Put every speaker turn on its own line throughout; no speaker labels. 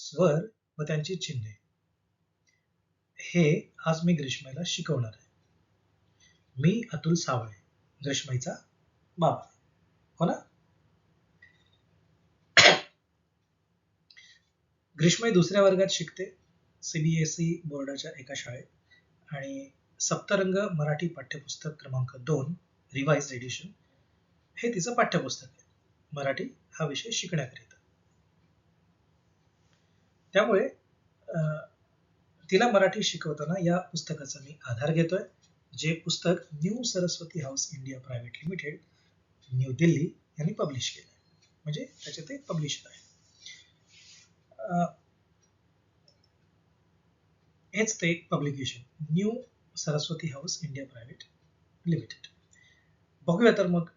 स्वर व त्यांची चिन्हे हे आज मी ग्रीष्माईला शिकवणार आहे. मी अतुल सावळे, ग्रीष्माईचा बाबा, हो ना? ग्रीष्माई दुसऱ्या वर्गात शिकते CBSE बोर्डाच्या एका शाळेत आणि सप्तरंग मराठी पाठ्यपुस्तक क्रमांक 2 रिवाइज्ड एडिशन हे तिचं पाठ्यपुस्तक आहे मराठी हा विषय शिकण्याकरिता. त्यामुळे तिला मराठी शिकवताना या पुस्तकाचा मी आधार घेतोय, जे पुस्तक new Saraswati house India private limited new Delhi यांनी पब्लिश केलं आहे, म्हणजे त्याचे ते पब्लिशर आहे. हेच ते publication new Saraswati house India private limited. बघूया तर मग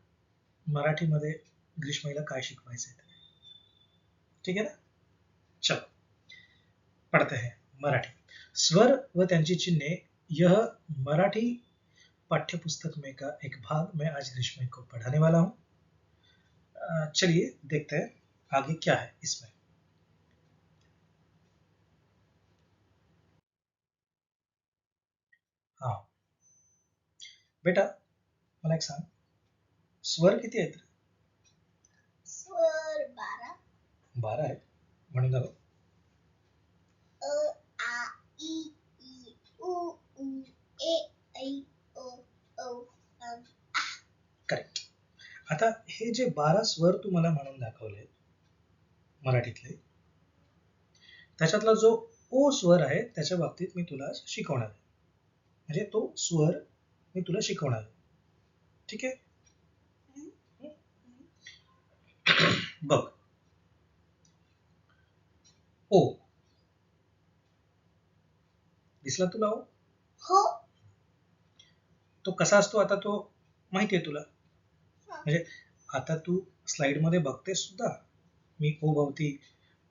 मराठीमध्ये ग्रीष्माईला काय शिकवायचं आहे. ठीक है ना? चलो पढ़ते हैं मराठी. स्वर व त्यांची चिन्हे यह मराठी पाठ्यपुस्तक में का एक भाग मैं आज ग्रीष्माई को पढ़ाने वाला हूँ. चलिए देखते हैं आगे क्या है इसमें. हाँ बेटा मला एक सांग, स्वर किती आहेत?
स्वर 12.
12 आहेत. म्हणून दाखव.
अ आ इ ई उ ऊ ए ऐ ओ औ अं आ.
करेक्ट. आता हे जे 12 स्वर तू मला म्हणून दाखवले मराठीतले, त्याच्यातला जो ओ स्वर आहे त्याच्या बाबतीत मी तुला शिकवणार आहे. म्हणजे तो स्वर मी तुला शिकवणार आहे. ठीक आहे? बघ, ओ दिसला तुला? ओ
हो.
तो कसा असतो आता तो माहिती आहे तुला? म्हणजे आता तू स्लाइड मध्ये बघतेस सुद्धा, मी ओ भोवती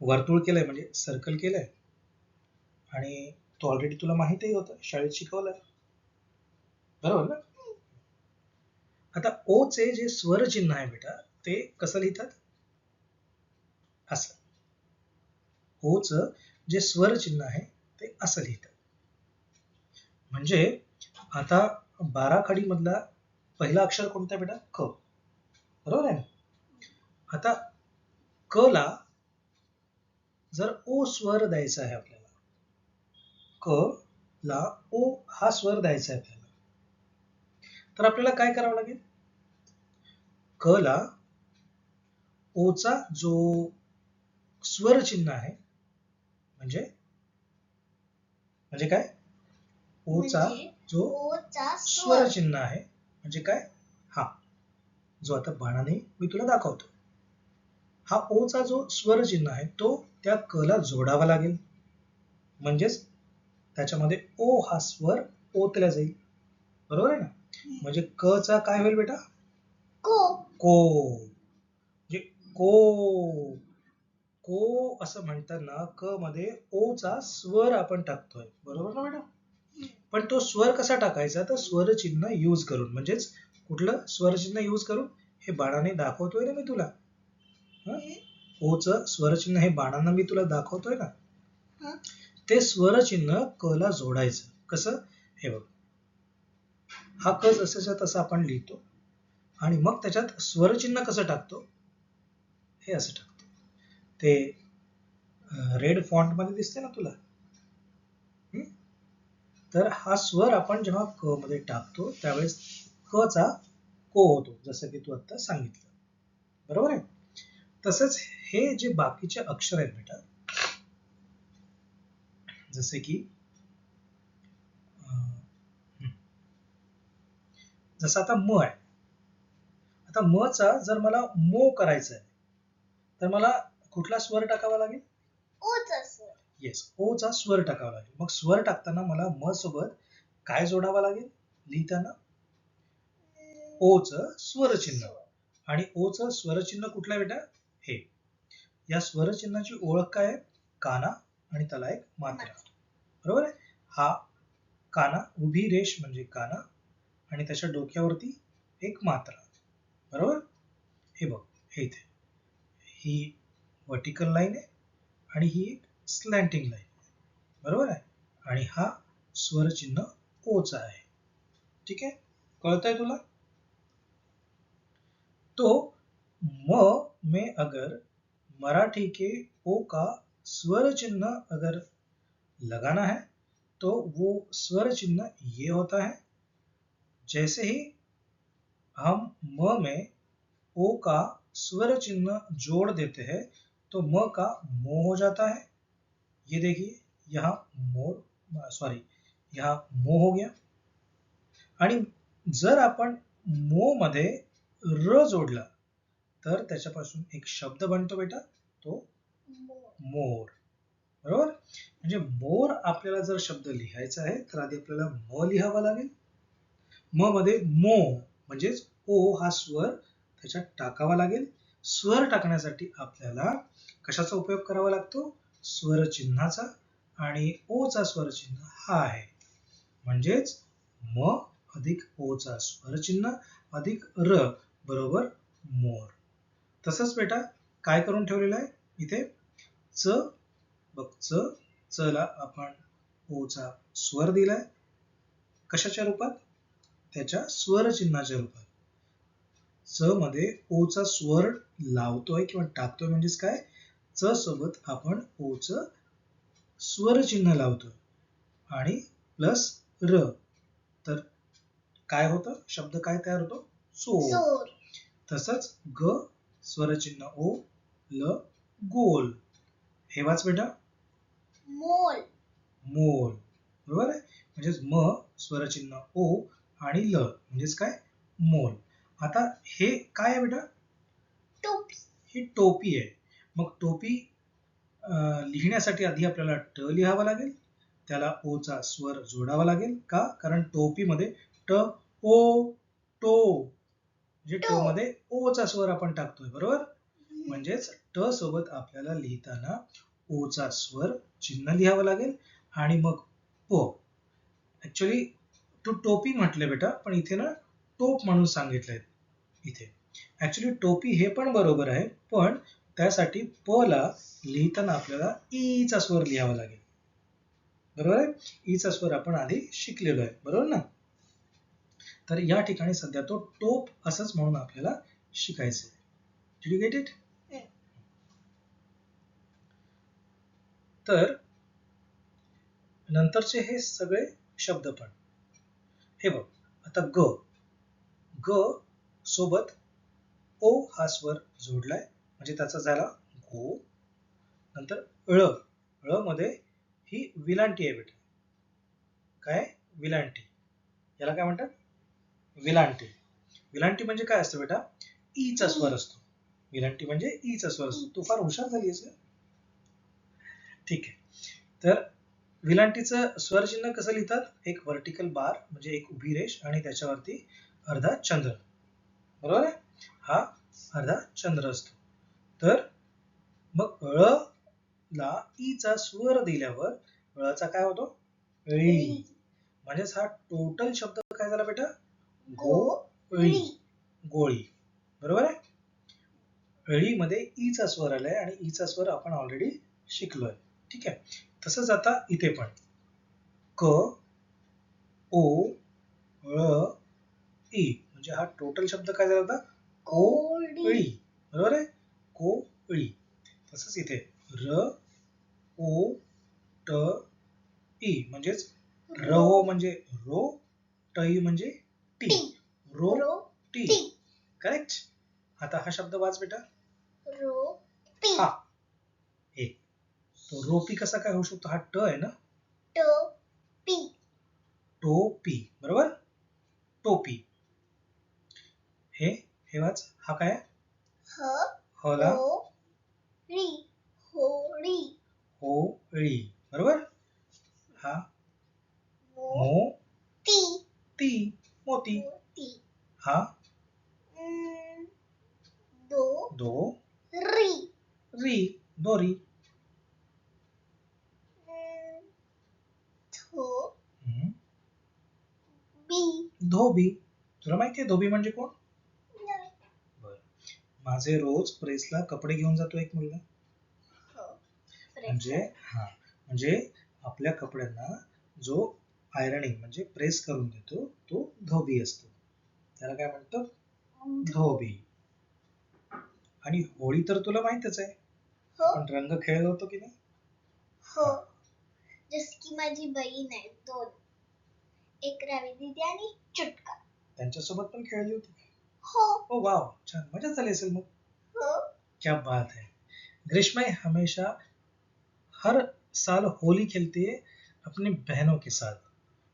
वर्तुळ केलंय म्हणजे सर्कल केलंय आणि तो ऑलरेडी तुला माहितीही होतं, शाळेत शिकवलंय, बरोबर ना? आता ओ चे जे स्वर चिन्ह आहे बेटा ते कसं लिहितात? असं. ओ च जे स्वर चिन्ह आहे ते असं लिहितात. म्हणजे आता 12 खडी मधला पहिला अक्षर कोणता बेटा? क. बरोबर आहे ना? आता क ला जर ओ स्वर द्यायचा आहे आपल्याला, क ला ओ हा स्वर द्यायचा आहे आपल्याला, तर आपल्याला काय करावं लागेल? क ला ओचा जो स्वर चिन्ह आहे म्हणजे काय? ओचा जो
ओचा
स्वर चिन्ह आहे म्हणजे काय? हा जो आता बाणाने मी तुला दाखवतो, हा ओचा जो स्वर चिन्ह आहे तो त्या क ला जोडावा लागेल, म्हणजेच त्याच्यामध्ये ओ हा स्वर ओतला जाईल. बरोबर आहे ना? म्हणजे क चा काय होईल बेटा?
को.
को. म्हणजे को. को असं म्हणताना क मध्ये ओ चा स्वर आपण टाकतोय, बरोबर ना बेटा? पण तो स्वर कसा टाकायचा? तर स्वर चिन्ह यूज करून, म्हणजेच कुठलं स्वर चिन्ह यूज करून? हे बाणाने दाखवतोय ना मी तुला. ओ च स्वर चिन्ह हे बाणांना मी तुला दाखवतोय ना, ते स्वर चिन्ह क ला जोडायचं. कसं? हे बघ, हा क जसाच्या तसा आपण लिहितो आणि मग त्याच्यात स्वर चिन्ह कसं टाकतो? हे असं टाकतो. ते रेड फॉन्ट मध्ये दिसते ना तुला? तर हा स्वर आपण जेव्हा क मध्ये टाकतो त्यावेळेस क चा को होतो, जसं की तू आता सांगितलं. बरोबर आहे? तसंच हे जे बाकीचे अक्षर आहेत बेटा, जसे की जसं आता म आहे. आता म चा जर मला मो करायचा आहे तर मला कुठला स्वर टाकावा लागेल?
ओचा स्वर.
येस, ओ चा स्वर टाकावा लागेल. मग स्वर टाकताना मला म सोबत काय जोडावा लागेल लिहिताना? ओ च स्वर चिन्ह. आणि ओ च स्वर चिन्ह कुठला बेटा? हे. या स्वर चिन्हाची ओळख काय आहे? काना आणि त्याला एक मात्रा. बरोबर आहे? हा काना, उभी रेष म्हणजे काना आणि त्याच्या डोक्यावरती एक मात्रा. बरोबर? हे बघ, हे इथे ही वर्टिकल लाईन आहे आणि ही एक स्लॅन्टिंग लाईन, बरोबर आहे. आणि हा स्वरचिन्ह ओचा आहे. ठीक आहे, कळतंय तुला? तो म में अगर मराठी के ओ का स्वर चिन्ह अगर लगाना है तो वो स्वर चिन्ह ये होता है. जैसे ही हम म में ओ का स्वर चिन्ह जोड़ देते हैं तो म का मो हो जाता है. ये देखिए, यहाँ यहाँ मो हो गया. आणि जर आपण मो मध्ये र जोडला तर त्याच्यापासून एक शब्द बनतो बेटा, तो मोर. बरोबर. म्हणजे मोर आपल्याला जर शब्द लिहायचा आहे तर आधी आपल्याला म लिहावा लागेल. म मध्ये मो म्हणजेच ओ हा स्वर त्याच्यात टाकावा लागेल. स्वर टाकण्यासाठी आपल्याला कशाचा उपयोग करावा लागतो? स्वर चिन्हाचा. आणि ओ चा स्वर चिन्ह हा आहे. म्हणजेच म अधिक ओ चा स्वर चिन्ह अधिक र बरोबर मोर. तसंच बेटा काय करून ठेवलेलं आहे इथे? च बघ, च ला आपण ओ चा स्वर दिलाय. कशाच्या रूपात? त्याच्या स्वर चिन्हाच्या रूपात. च मध्ये ओ चा स्वर लावतोय किंवा टाकतोय म्हणजेच काय? च सोबत आपण ओ च स्वर चिन्ह लावतोय आणि प्लस र, तर काय होतं? शब्द काय तयार होतो? चोर. तसंच ग स्वरचिन्ह ओ, ल गोल. हे वाच बेटा, मोल. मोल, बरोबर आहे. म्हणजेच म स्वरचिन्ह ओ आणि ल म्हणजेच काय? मोल. आता हे काय आहे बेटा? टोपी. ही टोपी आहे. मग टोपी लिहिण्यासाठी आधी आपल्याला ट लिहावा लागेल. त्याला ओ चा स्वर जोडावा लागेल. का? कारण टोपीमध्ये ट ओ टो, म्हणजे ट मध्ये ओ चा स्वर आपण टाकतोय, बरोबर. म्हणजेच ट सोबत आपल्याला लिहिताना ओ चा स्वर चिन्ह लिहावं लागेल आणि मग प. ऍक्च्युअली तू टोपी म्हटले बेटा, पण इथे ना टोप म्हणून सांगितलंय इथे. ऍक्च्युअली टोपी हे पण बरोबर आहे, पण त्यासाठी प ला लिहिताना आपल्याला ई चा स्वर लिहावा लागेल, बरोबर आहे. ई चा स्वर आपण आधी शिकलेलो आहे, बरोबर ना. तर या ठिकाणी सध्या तो टोप असंच म्हणून आपल्याला शिकायचं आहे. Did you get it? तर नंतरचे हे सगळे शब्द पण हे बघ. आता ग, ग सोबत ओ हा स्वर जोडलाय म्हणजे त्याचा झाला गो. नंतर ळ, ळ मध्ये ही विलांटी आहे बेटा. काय? विलांटी. याला काय म्हणतात? विलांटी. विलांटी म्हणजे काय असतं बेटा? ई चा स्वर असतो. विलांटी म्हणजे ई चा स्वर असतो. तू फार हुशार झालीस. ठीक आहे. तर विलांटीचं स्वर चिन्ह कसं लिहितात? एक व्हर्टिकल बार म्हणजे एक उभी रेष आणि त्याच्यावरती अर्धा चंद्र, बरोबर आहे. हा अर्धा चंद्र असतो. तर मग ळ ला ई चा स्वर दिल्यावर ळचा काय होतो? ळी. म्हणजेच हा टोटल शब्द काय झाला बेटा? गोळी. गोळी, बरोबर आहे. ळी मध्ये ई चा स्वर आलाय आणि ई चा स्वर आपण ऑलरेडी शिकलोय. ठीक आहे. तसंच आता इथे पण क ओ ळ ई म्हणजे हा टोटल शब्द काय झाला होता? कोळी, बरोबर आहे. कोळी. तसंच इथे र ओ ट ई म्हणजेच र म्हणजे रो, ट ई म्हणजे टी, रो टी. करेक्ट. आता हा शब्द वाच बेटा. रोपी. हा, एक तो रोपी कसा काय होऊ शकतो? हा ट आहे ना. टोपी. टोपी, बरोबर. टोपी. हे वाच. हा काय? ह ला री, होळी. होळी, बरोबर. हा मोती. ती, मोती. हा दो री, री, दोरी. बी, धोबी. तुला माहितीये धोबी म्हणजे कोण? बरं. माझे रोज प्रेसला कपडे घेऊन जातो एक मुलगा. म्हणजे म्हणजे आपल्या कपड्यांना जो आयरनिंग म्हणजे प्रेस करून देतो तो धोबी असतो, त्याला काय म्हणतात धोबी. आणि होळी तर तुला माहितच आहे,
हो
आपण रंग खेळत होतो की नाही.
हो जस की माझी बहीण आहे 2, एक रवी दीदी आणि चुटका.
त्यांच्यासोबत पण खेळली होती.
हो
ओ वाव, छान मजा झाली असेल मग.
हो
क्या बात है. ग्रीष्मा हमेशा हर साल होली खेलती है अपनी बहनों के साथ.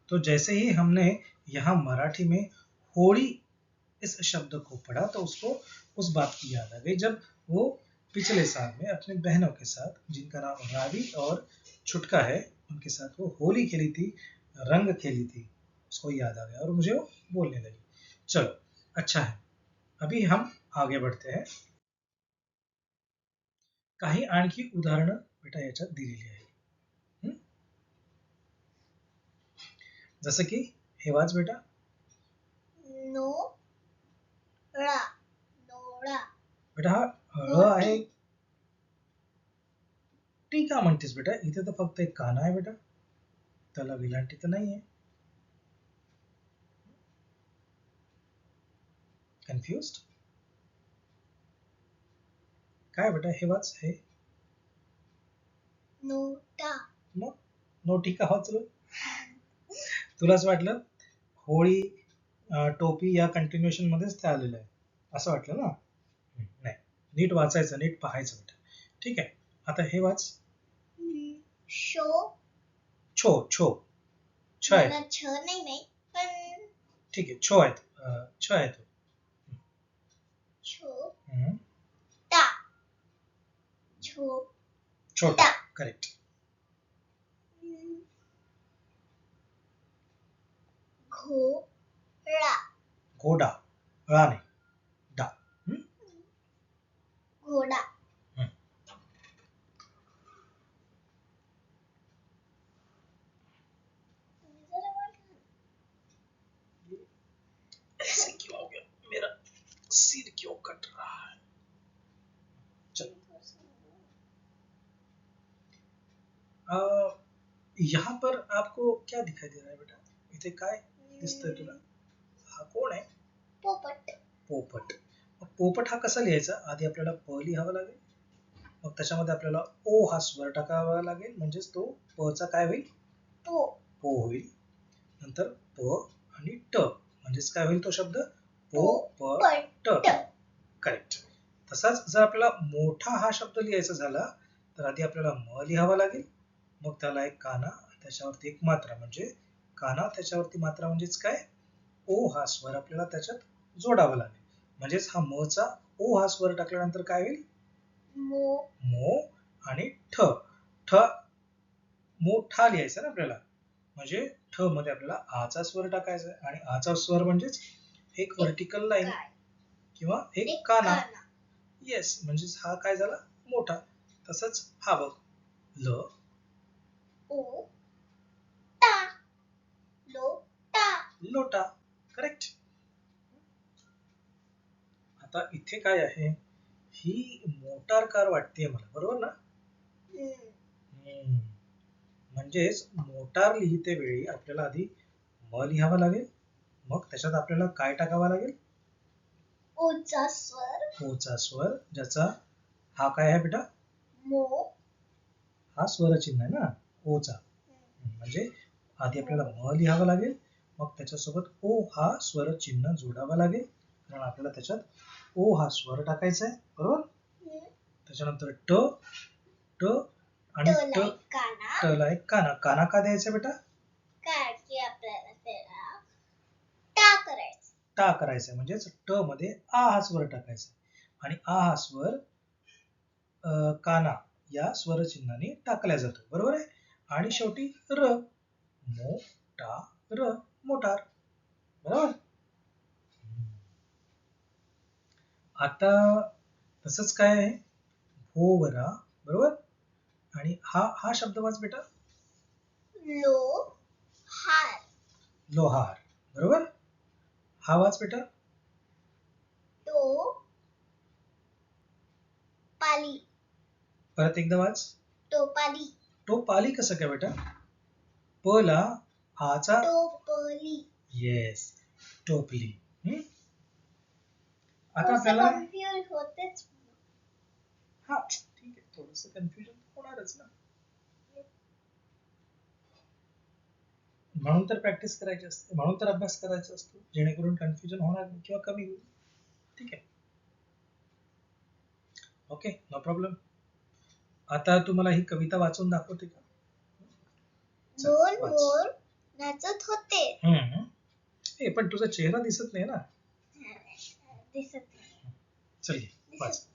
तो जैसे ही हमने यहाँ मराठी में होली इस शब्द को पढ़ा तो उसको उस बात की याद आ गई जब वो पिछले साल में अपनी बहनों के साथ, जिनका नाम रावी और छुटका है, उनके साथ वो होली खेली थी, रंग खेली थी. उसको याद आ गया और मुझे वो बोलने लगी. चलो, अच्छा है. अभी हम आगे बढ़ते हैं. काही आणखी उदाहरणं बेटा याच्यात दिलेली आहे. जसं की हे वाच बेटा.
नो ळा नोळा.
बेटा हा ळ आहे. टी का म्हणतेस बेटा, इथे तर फक्त एक काना आहे बेटा, त्याला विलांटी तर नाहीये. कन्फ्युज्ड काय बेटा, हे वाच. हे
नोटा.
मग नोटी का वाचलो, तुलाच वाटलं होळी टोपी या कंटिन्युएशन मध्येच ते आलेलं आहे असं वाटलं ना. नाही, नीट वाचायचं, नीट पाहायचं बेटा. ठीक आहे, आता हे वाच.
शो.
छो छो छ आहे.
मला छ नाही माहित पण
ठीक आहे, छो आहेत, छ आहे तो.
छो टा. छो
छोटा, करेक्ट.
घोडा.
घोडा, ळा नाही, डा.
घोडा.
ऐसे क्यों हो गया, मेरा सिर क्यों कट रहा है. चलो, यहाँ पर आपको क्या दिखाई दे रहा है बेटा, इथे काय दिसतंय तुला, हा कोण आहे.
पोपट.
पोपट. मग पोपट हा कसा लिहायचा, आधी आपल्याला प लिहावं लागेल, मग त्याच्यामध्ये आपल्याला ओ हा स्वर टाकावा लागेल, म्हणजेच तो प चा काय होईल,
पो.
पो होईल. नंतर प आणि ट म्हणजेच काय होईल तो शब्द, पो प ट. करेक्ट. तसाच जर आपल्याला मोठा हा शब्द लिहायचा झाला तर आधी आपल्याला म लिहावा लागेल, मग त्याला एक काना, त्याच्यावरती एक मात्रा, म्हणजे काना त्याच्यावरती मात्रा, म्हणजेच काय, ओ हा स्वर आपल्याला त्याच्यात जोडावा लागेल. म्हणजेच हा म चा ओ हा स्वर टाकल्यानंतर काय होईल,
मो.
मो. आणि ठ, ठ मोठा लिहायचा ना आपल्याला, म्हणजे ठ मध्ये आपल्याला आ चा स्वर टाकायचा आहे, आणि आ चा स्वर म्हणजेच एक व्हर्टिकल लाईन किंवा एक काना. येस, म्हणजेच हा काय झाला, मोठा. तसंच हा बघ, ल
ओ टा. लोटा.
लोटा. करेक्ट. आता इथे काय आहे, ही मोटार कार वाटतेय मला, बरोबर ना. म्हणजेच मोटार लिहिते वेळी आपल्याला आधी म लिहावा लागेल, मग त्याच्यात आपल्याला काय टाकावा लागेल,
ओचा स्वर.
ओचा स्वर, ज्याचा हा काय आहे बेटा,
मो.
हा स्वर चिन्ह आहे ना ओचा. म्हणजे आधी आपल्याला म लिहावं लागेल, मग त्याच्यासोबत ओ हा स्वर चिन्ह जोडावा लागेल, कारण आपल्याला त्याच्यात ओ हा स्वर टाकायचा आहे, बरोबर. त्याच्यानंतर ट, ट आणि ट, ट ला एक काना. काना का द्यायचा बेटा,
कारण की आपल्याला त्याला टा करायचं.
टा करायचा, म्हणजेच ट मध्ये आ हा स्वर टाकायचा, आणि आ हा स्वर काना या स्वर चिन्हाने टाकला जातो, बरोबर आहे. आणि शेवटी र, मोटार, मोटार, बरोबर. आता तसंच काय आहे, भोवरा, बरोबर. आणि हा हा शब्द वाच बेटा,
लोहार.
लोहार, बरोबर. हा वाच बेटा,
टो पाली.
परत एकदा वाच,
टोपी. टोपाली.
टोपाली कसं काय बेटा? प ला आचा
टोपली.
येस, टोपली. आता
थोडंसं
आपल्याला
कन्फ्युज होतेच.
हा ठीक आहे, थोडस कन्फ्युजन होणारच ना, म्हणून तर प्रॅक्टिस करायची असते, म्हणून तर अभ्यास करायचा असतो, जेणेकरून कन्फ्युजन होणार नाही किंवा कमी होईल. ठीक आहे, ओके, नो प्रॉब्लेम. आता तुम्हाला ही कविता वाचून दाखवते का? चल,
दोन
वाच.
मोर नाचत होते.
ए पण तुझा चेहरा दिसत नाही ना.
दिसत नाही.
चल घे, वाच.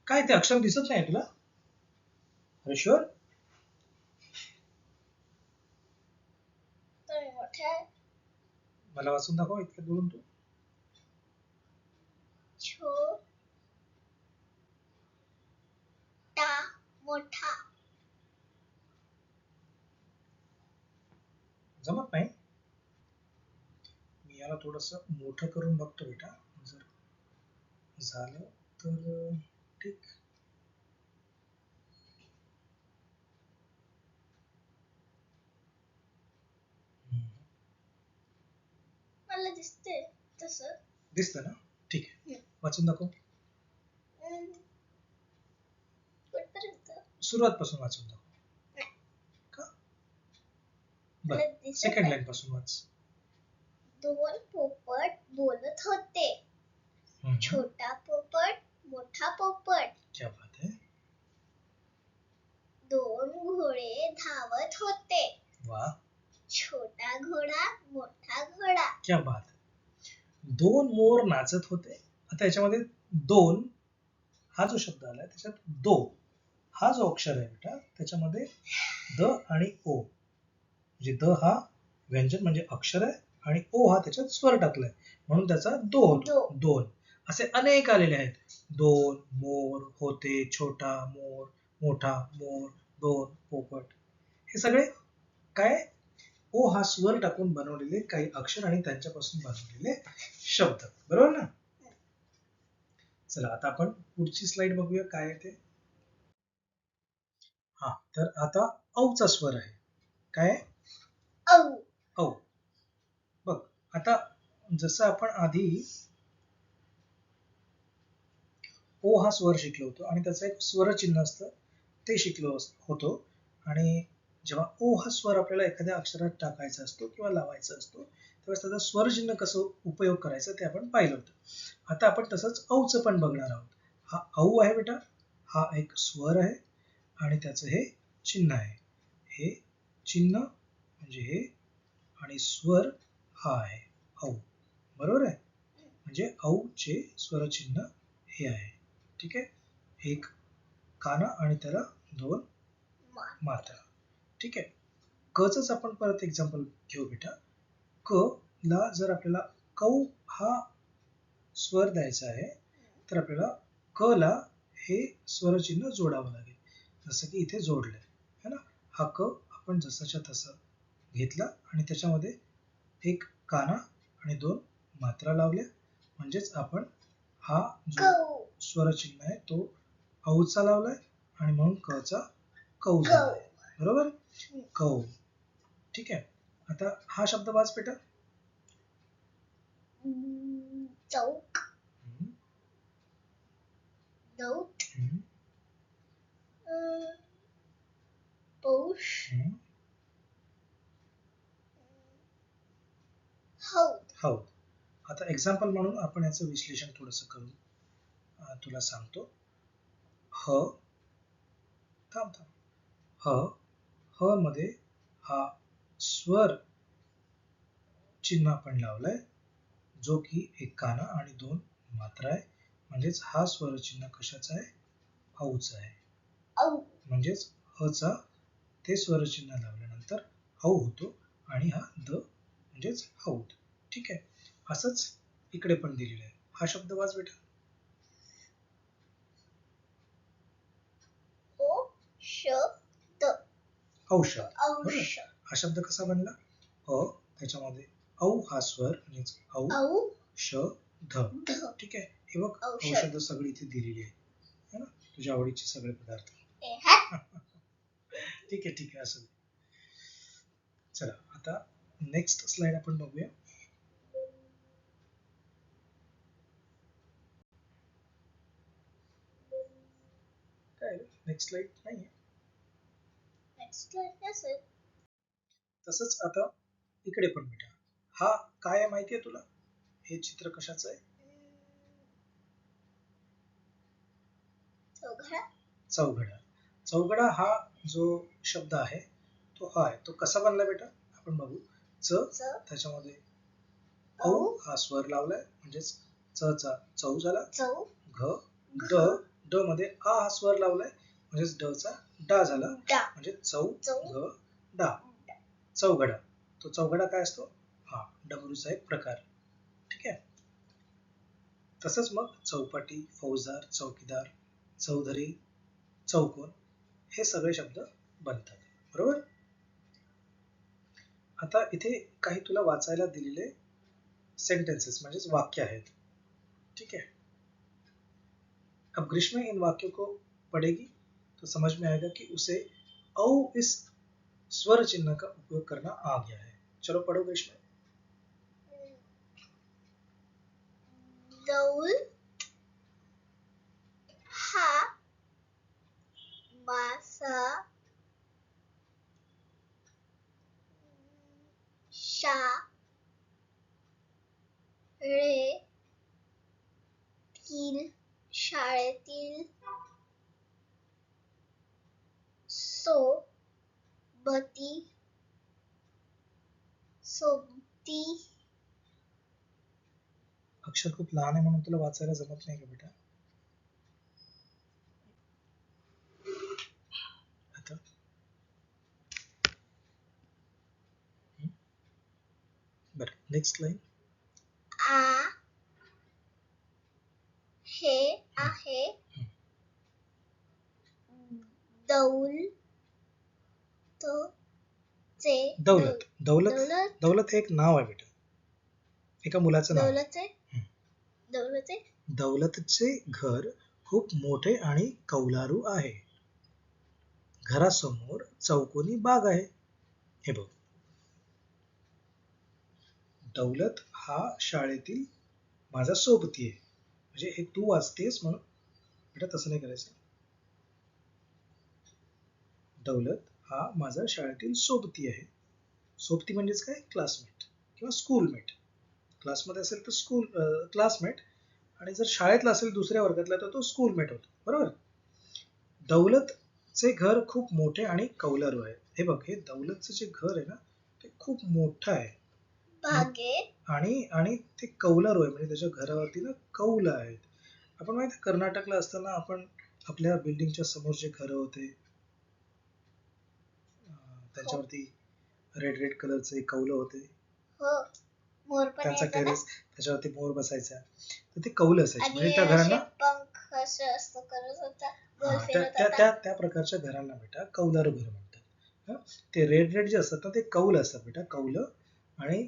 काय ते अक्षर दिसत नाही तुला? अरे शुअर?
तर मोठ्या
मला वाचून दाखव इतक्या दुरून तू.
छोटा मोठा.
जमत नाही. मी याला थोडस मोठं करून बघतो बेटा, जर झालं तर ठीक.
मला दिसते तसं.
दिसतं ना? ठीक आहे, वाचून दाखव.
कुठपर्यंत?
सुरुवात पासून वाचून दाखव. का?
मला
बर,
दिसत
सेकंड
नाही.
लाईन पासून वाच.
दोन पोपट बोलत होते. छोटा पोपट मोठा पोपट.
क्या बात है.
दोन घोडे धावत होते.
वाह,
छोटा घोडा मोठा घोडा.
क्या बात है. दोन मोर नाचत होते. आता याच्यामध्ये दोन हा जो शब्द आलाय त्याच्यात दो हा जो अक्षर आहे बेटा, त्याच्यामध्ये द आणि ओ, म्हणजे द हा व्यंजन म्हणजे अक्षर आहे आणि ओ हा त्याच्यात स्वर टाकलाय, म्हणून त्याचा दो होतो. दोन असे अनेक आलेले आहेत. दोन मोर होते, छोटा मोर, मोठा मोर, दोन पोपट. हे सगळे काय ओ हा स्वर टाकून बनवलेले काही अक्षर आणि त्यांच्यापासून बनवलेले शब्द, बरोबर ना? चला आता आपण पुढची स्लाइड बघूया काय आहे ते. हा, तर आता औचा स्वर आहे. काय? औ. बघ, आता जसं आपण आधी ओ हा स्वर शिकलो होतो आणि त्याचं एक स्वरचिन्ह असतं ते शिकलो होतो, आणि जेव्हा ओ हा स्वर आपल्याला एखाद्या अक्षरात टाकायचा असतो किंवा लावायचा असतो तेव्हा त्याचा स्वरचिन्ह कसं उपयोग करायचं ते आपण पाहिलं होतं. आता आपण तसंच औचं पण बघणार आहोत. हा औ आहे बेटा, हा एक स्वर आहे आणि त्याचं हे चिन्ह आहे. हे चिन्ह म्हणजे हे आणि स्वर हा आहे औ, बरोबर आहे? म्हणजे औचे स्वरचिन्ह हे आहे. ठीक आहे, एक काना आणि त्याला दोन मात्रा. ठीक आहे, कच आपण परत एक्झाम्पल घेऊ बेटा. क ला जर आपल्याला कौ हा स्वर द्यायचा आहे तर आपल्याला क ला हे स्वरचिन्ह जोडावं लागेल, जसं की इथे जोडलंय है ना. हा क आपण जसाच्या तसा घेतला आणि त्याच्यामध्ये एक काना आणि दोन मात्रा लावल्या, म्हणजेच आपण हा जो स्वरचिन्ह आहे तो औचा लावलाय आणि म्हणून क चा कौ झालाय, बरोबर? कौ. ठीक आहे, आता हा शब्द वाच बेटा.
चौक. दौत. पौष. हौद.
हौद. आता एक्झाम्पल म्हणून आपण याचं विश्लेषण थोडंसं करून तुला सांगतो. ह, थांब थांब, ह, ह मध्ये हा स्वर चिन्ह आपण लावलाय जो की एक काना आणि दोन मात्रा आहे, म्हणजेच हा स्वर चिन्ह कशाचा आहे? औचा आहे. म्हणजेच ह चा ते स्वर चिन्ह लावल्यानंतर औ होतो आणि हा द म्हणजेच हौद. ठीक आहे, असंच इकडे पण दिलेलं आहे. हा शब्द वाच बेटा. औषध. हा शब्द कसा बनला? अ त्याच्यामध्ये औ हा स्वर म्हणजेच औ श ध. ठीक आहे, हे बघ औषध सगळी इथे दिलेली आहे ना, तुझ्या आवडीचे सगळे पदार्थ. ठीक आहे असं दे. चला आता नेक्स्ट स्लाइड आपण बघूया. काय नेक्स्ट स्लाइड नाहीये.
नेक्स्ट स्लाइड असेल.
तसंच आता इकडे पण बेटा हा काय आहे माहितीये तुला? हे चित्र कशाचं आहे?
चौघडा.
चौघडा. चौघडा हा जो शब्द आहे तो हा आहे. तो कसा बनला बेटा आपण बघू. त्याच्यामध्ये औ हा स्वर लावलाय म्हणजेच च चा चौ झाला. घ ड ड मध्ये आ हा स्वर लावलाय म्हणजेच ड चा डा झाला म्हणजे चौ घ डा. चौघडा. तो चौघडा काय असतो? हा डमरूचा एक प्रकार. ठीक आहे. तसंच मग चौपाटी, फौजदार, चौकीदार, चौधरी, चौकोन हे सगळे शब्द बनतात. बरोबर. आता इथे काही तुला वाचायला दिलेले सेंटेंसेस म्हणजेच वाक्य आहेत. ठीक है. अब ग्रीष्मा इन वाक्यों को पढ़ेगी तो समझ में आएगा कि उसे औ इस स्वर चिन्ह का उपयोग करना आ गया है. चलो पढ़ो ग्रीष्मा.
दौल हा मासा शाळेतील सोबती
अक्षर खूप लहान आहे म्हणून तुला वाचायला जमत नाही का बेटा? आता बरं नेक्स्ट लाईन.
आहे दौलत.
दौलत हे एक नाव आहे बेटा. एका मुलाचं नाव. दौलतचे घर खूप मोठे आणि कौलारू आहे. घरासमोर चौकोनी बाग आहे. हे बघ. दौलत हा शाळेतील माझा सोबती आहे. म्हणजे हे तू वाचतेस म्हणून बेटा तसं नाही करायचं. दौलत हा माझा शाळेतील सोबती आहे. सोबती म्हणजेच काय? क्लासमेट किंवा स्कूलमेट. क्लासमध्ये असेल तर स्कूल क्लासमेट आणि जर शाळेतला असेल दुसऱ्या वर्गातला तर तो स्कूलमेट होतो. बरोबर. दौलतचे घर खूप मोठे आणि कौलारू आहे. हे बघ हे दौलतचं जे घर आहे ना ते खूप मोठं आहे आणि ते कौलारू आहे म्हणजे त्याच्या घरावरती ना कौल आहेत. आपण माहिती कर्नाटकला असताना आपण आपल्या बिल्डिंगच्या समोर जे घर होते त्याच्यावरती रेड कलरचे कौल होते. त्यांचा टेरेस त्याच्यावरती मोर बसायचा तर ते कौल असायचे म्हणजे त्या घरांना त्या प्रकारच्या घरांना बेटा कौलारू घर म्हणतात. ते रेड जे असतात ना ते कौल असतात बेटा. कौल आणि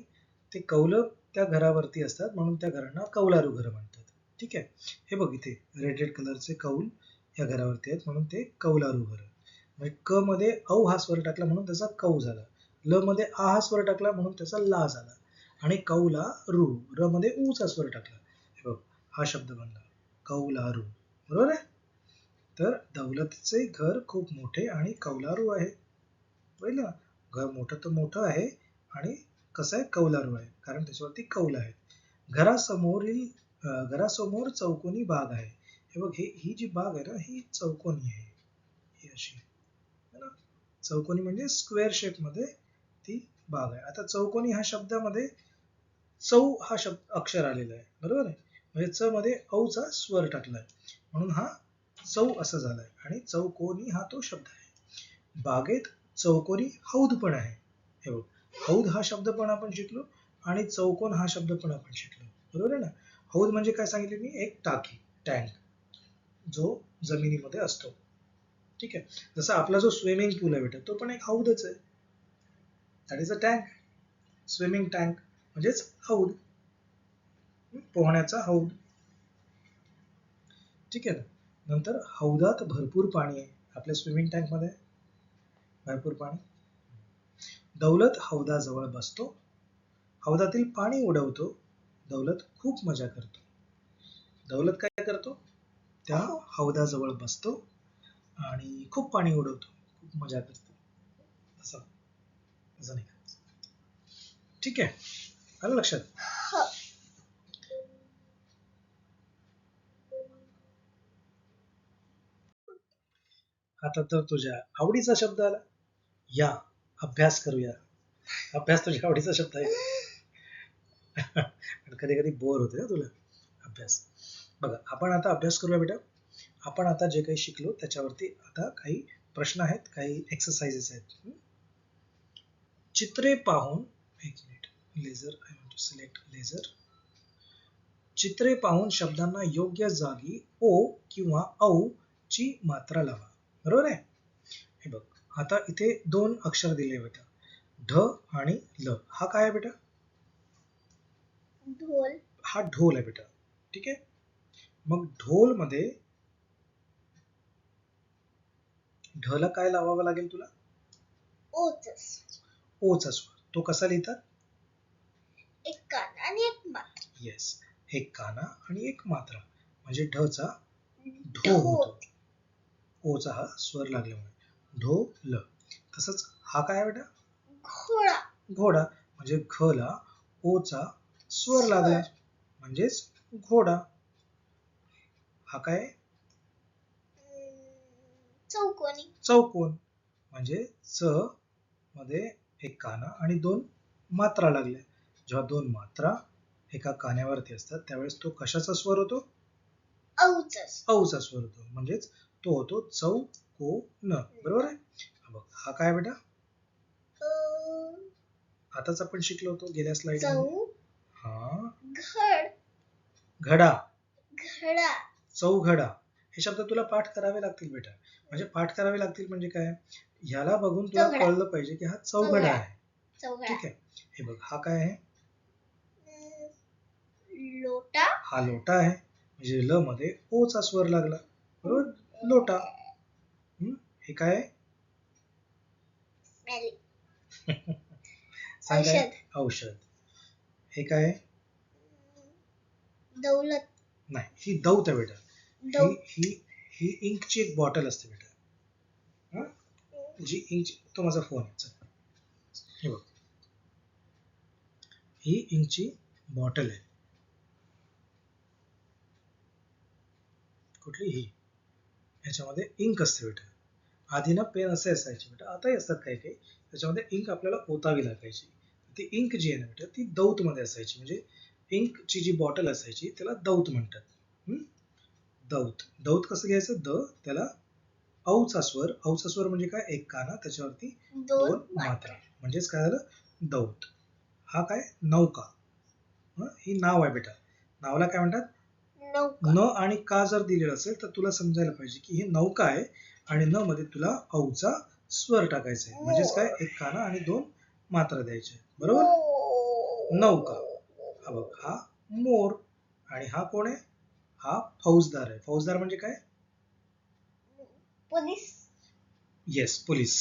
ते कौल त्या घरावरती असतात म्हणून त्या घरांना कौलारू घर म्हणतात. ठीक आहे. हे बघ इथे रेड कलरचे कौल या घरावरती आहेत म्हणून ते कौलारू घर. म्हणजे क मध्ये औ हा स्वर टाकला म्हणून त्याचा कौ झाला. ल मध्ये आ हा स्वर टाकला म्हणून त्याचा ला झाला आणि कौला रू र मध्ये ऊ चा स्वर टाकला. हे बघ हा शब्द बनला कौलारू. बरोबर आहे. तर दौलतचे घर खूप मोठे आणि कौलारू आहे. बघितलं ना. घर मोठं तर मोठं आहे आणि कसं आहे कौलारू आहे कारण त्याच्यावरती कौल आहे. घरासमोर चौकोनी बाग आहे. हे बघ ही जी बाग आहे ना ही चौकोनी आहे. ही अशी है ना. चौकोनी म्हणजे स्क्वेअर शेप मध्ये ती बाग आहे. आता चौकोनी ह्या शब्दामध्ये चौ हा शब्द अक्षर आलेला आहे. बरोबर आहे. म्हणजे च मध्ये औ चा स्वर टाकलाय म्हणून हा चौ असं झालाय आणि चौकोनी हा तो शब्द आहे. बागेत चौकोनी हौद पण आहे. हे बघ हौद हा शब्द पण आपण शिकलो आणि चौकोन हा शब्द पण आपण शिकलो. बरोबर आहे ना. हौद म्हणजे काय सांगितले मी? एक टाकी टँक जो जमिनीमध्ये असतो. ठीक आहे. जसं आपला जो स्विमिंग पूल आहे बेटा तो पण एक हौदच आहे. That is a tank. Swimming tank म्हणजेच हौद. पोहण्याचा हौद. ठीक आहे ना. नंतर हौदात भरपूर पाणी आहे. आपल्या स्विमिंग टँक मध्ये भरपूर पाणी. दौलत हौदाजवळ बसतो. हौदातील पाणी उडवतो. दौलत खूप मजा करतो. दौलत काय करतो? त्या हौदाजवळ बसतो आणि खूप पाणी उडवतो, खूप मजा करतो. असं असं नाही का? ठीक आहे, आलं लक्षात? आता तर तुझ्या आवडीचा शब्द आला. या अभ्यास करूया. अभ्यास तुझ्या आवडीचा शब्द आहे. कधी कधी बोर होते ना तुला अभ्यास. बघा, आपण आता अभ्यास करूया बेटा. आपण आता जे काही शिकलो त्याच्यावरती आता काही प्रश्न आहेत, काही एक्सरसाइजेस आहेत. चित्रे पाहून, एक minute, laser, I want to select laser. चित्रे पाहून शब्दांना योग्य जागी ओ किंवा औ ची मात्रा लावा. बरोबर आहे? हे बघ, आता इथे दोन अक्षर दिले बेटा, ढ आणि ल. हा काय आहे बेटा?
ढोल.
हा ढोल आहे बेटा. ठीक आहे, मग ढोल मध्ये ढला काय लावावं लागेल तुला? ओचा स्वर. तो कसा लिहितात?
एक काना आणि एक मात्रा.
येस, एक काना आणि एक मात्रा, म्हणजे ढचा ढो होतो. ओचा हा स्वर लागल्यामुळे ढो ल. तसंच हा काय आहे बेटा?
घोडा.
घोडा, म्हणजे घ ला ओचा स्वर लागला म्हणजेच घोडा. हा काय?
चौकोनी.
चौकोन, म्हणजे च मध्ये एक काना आणि दोन मात्रा लागल्या. जेव्हा दोन मात्रा एका कान्यावरती असतात त्यावेळेस तो कशाचा स्वर होतो? औचा स्वर होतो, म्हणजेच तो होतो चौकोन. बरोबर आहे? बघ, हा काय बेटा? आताच आपण शिकलो होतो गेल्या स्लाइड मध्ये. हा, घडा. चौघडा. हे शब्द तुला पाठ करावे लागतील बेटा. म्हणजे पाठ करावे लागतील म्हणजे काय? ह्याला बघून तुला कळलं पाहिजे की हा चौघडा आहे. ठीक आहे, हे बघ, हा काय आहे?
लोटा.
हा लोटा आहे, म्हणजे ल मध्ये ओचा स्वर लागला. बरोबर, लोटा. हे काय आहे?
औषध.
औषध. हे काय?
दौलत.
नाही, ही दौत आहे बेटा. ही इंकची एक बॉटल असते बेटा. जी इंक, तो माझा फोन आहे. हे बघ, ही इंकची बॉटल आहे. कुठली? ही. याच्यामध्ये इंक असते बेटा. आधी ना पेन असे असायचे बेटा, आताही असतात काही काही. त्याच्यामध्ये इंक आपल्याला ओतावी लागायची. ती इंक जी आहे ना बेटा, ती दौत मध्ये असायची. म्हणजे इंकची जी बॉटल असायची त्याला दौत म्हणतात. दौत. दौत कसं घ्यायचं? द, त्याला औचा स्वर. औचा स्वर म्हणजे काय? एक काना, त्याच्यावरती दोन मात्रा, म्हणजेच काय झालं? दौत. हा काय? नौका. ही नाव आहे बेटा. नावाला काय म्हणतात? न आणि का जर दिलेलं असेल तर तुला समजायला पाहिजे की हे नौका आहे आणि न मध्ये तुला औचा स्वर टाकायचा आहे. म्हणजेच काय? एक काना आणि दोन मात्रा द्यायच्या. बरोबर? नौका. हा बघ, हा मोर. आणि हा कोण आहे? हा फौजदार आहे. फौजदार म्हणजे काय?
पोलीस.
Yes, police.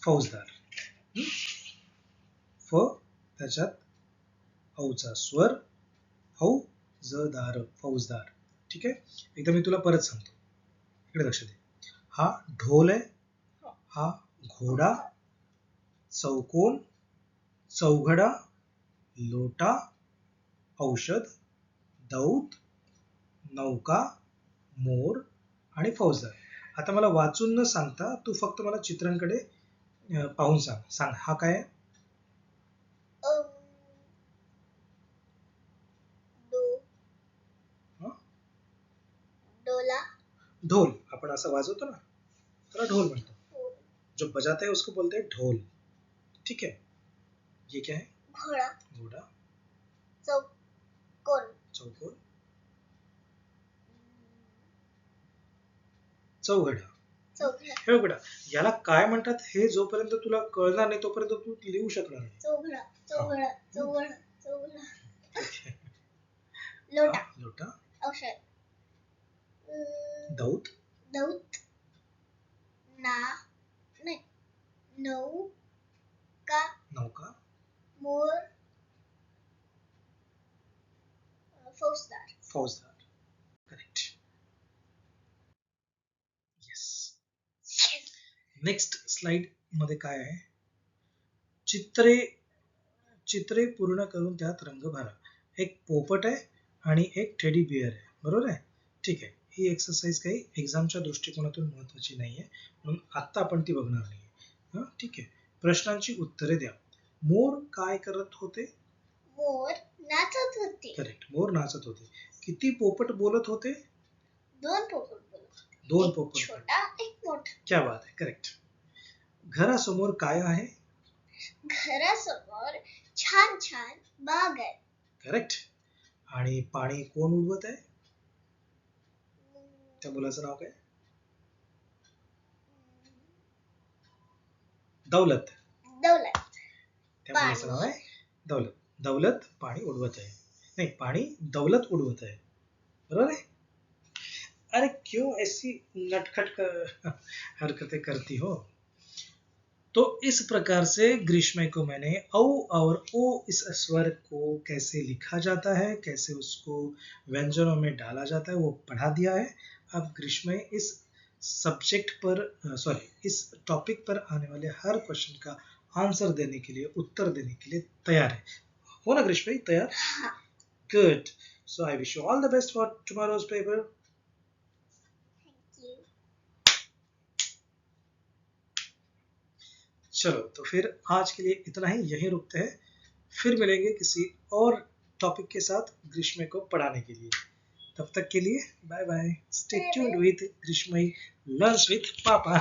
फौजदार. फ, त्याच्यात औचा स्वर, फौजदार, फौजदार. ठीक आहे, एकदा मी तुला परत सांगतो, इकडे लक्ष दे. हा ढोल आहे, हा घोडा, चौकोन, चौघडा, लोटा, औषध, दौत, नौका, मोर आणि फौजदार. आता मला वाचून न सांगता तू फक्त मला चित्रांकडे पाहून सांग. हा काय आहे? ढोल. आपण असं वाजवतो ना, त्याला ढोल म्हणतो. जो बजाता है उसको बोलते हैं ढोल. ठीक है, ये क्या है?
घोड़ा.
घोड़ा.
चौकोन.
चौकोन. चौघडा. हे बेटा, याला काय म्हणतात हे जोपर्यंत तुला कळणार नाही तोपर्यंत तू लिहू शकणार नाही.
लोटा.
लोटा.
औषध.
दौत.
दौत. ना, नाही, नौका,
नौका,
मोर, फौजदार.
फौजदार. करेक्ट. येस. नेक्स्ट स्लाइड मध्ये काय आहे? चित्रे चित्रे पूर्ण करून त्यात रंग भरा. एक पोपट आहे आणि एक टेडी बिअर आहे, बरोबर आहे? ठीक आहे. ही एक्सरसाइज काही एक्झामच्या दृष्टिकोनातून महत्वाची नाहीये, म्हणून आत्ता आपण ती बघणार नाहीये. ठीक आहे. प्रश्नांची उत्तरे द्या. मोर काय करत होते?
मोर नाचत होते.
करेक्ट. मोर नाचत होते. किती पोपट बोलत होते?
2 पोपट बोलत होते.
2
एक
पोपट.
छोटा, एक मोठा.
क्या बात आहे. करेक्ट. घरासमोर काय आहे?
घरासमोर छान छान बाग आहे.
करेक्ट. आणि पाणी कोण उडवत आहे? त्या मुलाचं नाव काय? दौलत.
दौलत.
त्या मुलाचं नाव आहे दौलत. दौलत पाणी उडवत आहे. नहीं, पानी दौलत उड़वत है, बराबर है? अरे क्यों ऐसी नटखट हरकतें करती हो? तो इस प्रकार से ग्रीष्म को मैंने औ और ओ इस स्वर को कैसे लिखा जाता है, कैसे उसको व्यंजनों में डाला जाता है, वो पढ़ा दिया है. अब ग्रीष्म इस सब्जेक्ट पर इस टॉपिक पर आने वाले हर क्वेश्चन का आंसर देने के लिए, उत्तर देने के लिए तैयार है. हो ना ग्रीष्म, तैयार? Good. So I wish you all the best for tomorrow's paper.
Thank you.
चलो तो फिर आज के लिए इतना ही, यहीं रुकते हैं. फिर मिलेंगे किसी और टॉपिक के साथ ग्रीष्म को पढ़ाने के लिए. तब तक के लिए bye bye. Stay tuned with Grishma Learns with Papa.